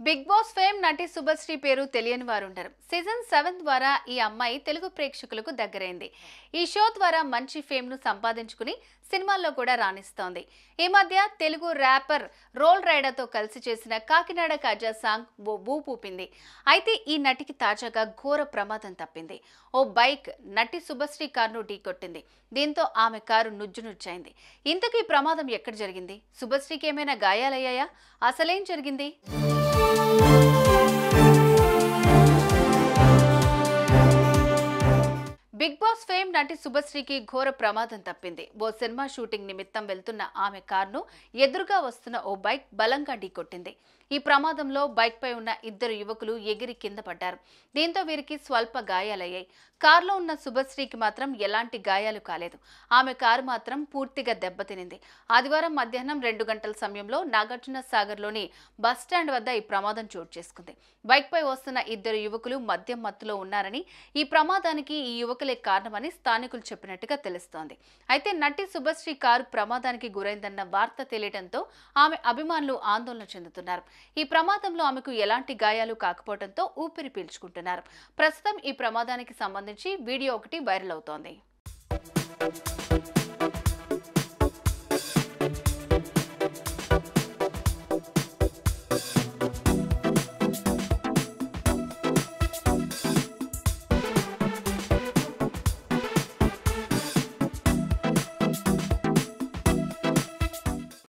Big boss fame నటి శుభశ్రీ పేరు తెలియని వారు ఉండరు. సీజన్ 7 ద్వారా ఈ అమ్మాయి తెలుగు ప్రేక్షకులకు దగ్గరైంది. ఈ షో ద్వారా మంచి ఫేమ్ ను సంపాదించుకుని సినిమాల్లో కూడా రాణిస్తోంది. ఈ మధ్య తెలుగు ర్యాపర్ రోల్ రైడర్ తో కలిసి చేసిన కాకినాడ కాజా సాంగ్ ఓ ఊపింది. అయితే ఈ నటికి తాజాగా ఘోర ప్రమాదం తప్పింది. ఓ బైక్ నటి శుభశ్రీ కారును ఢీకొట్టింది. దీంతో ఆమె కారు నుజ్జునుజ్జైంది. ఇంతకీ ప్రమాదం ఎక్కడ జరిగింది? శుభశ్రీకి ఏమైనా గాయాలయ్యాయా? అసలేం జరిగింది? బిగ్ బాస్ ఫేమ్ నటి శుభశ్రీకి ఘోర ప్రమాదం తప్పింది. ఓ సినిమా షూటింగ్ నిమిత్తం వెళ్తున్న ఆమె కారును ఎదురుగా వస్తున్న ఓ బైక్ బలంగా ఢీకొట్టింది. ఈ ప్రమాదంలో బైక్ పై ఉన్న ఇద్దరు యువకులు ఎగిరి కింద పడ్డారు. దీంతో వీరికి స్వల్ప గాయాలయ్యాయి. కారులో ఉన్న శుభశ్రీకి మాత్రం ఎలాంటి గాయాలు కాలేదు. ఆమె కారు మాత్రం పూర్తిగా దెబ్బతినింది. ఆదివారం మధ్యాహ్నం 2 గంటల సమయంలో నాగార్జున సాగర్లోని బస్టాండ్ వద్ద ఈ ప్రమాదం చోటు చేసుకుంది. బైక్ పై వస్తున్న ఇద్దరు యువకులు మద్యం మత్తులో ఉన్నారని, ఈ ప్రమాదానికి ఈ యువకులే కారణమని స్థానికులు చెప్పినట్టుగా తెలుస్తోంది. అయితే నటి శుభశ్రీ కారు ప్రమాదానికి గురైందన్న వార్త తెలియడంతో ఆమె అభిమానులు ఆందోళన చెందుతున్నారు. ఈ ప్రమాదంలో ఆమెకు ఎలాంటి గాయాలు కాకపోవడంతో ఊపిరి పీల్చుకుంటున్నారు. ప్రస్తుతం ఈ ప్రమాదానికి సంబంధించి వీడియో ఒకటి వైరల్ అవుతోంది.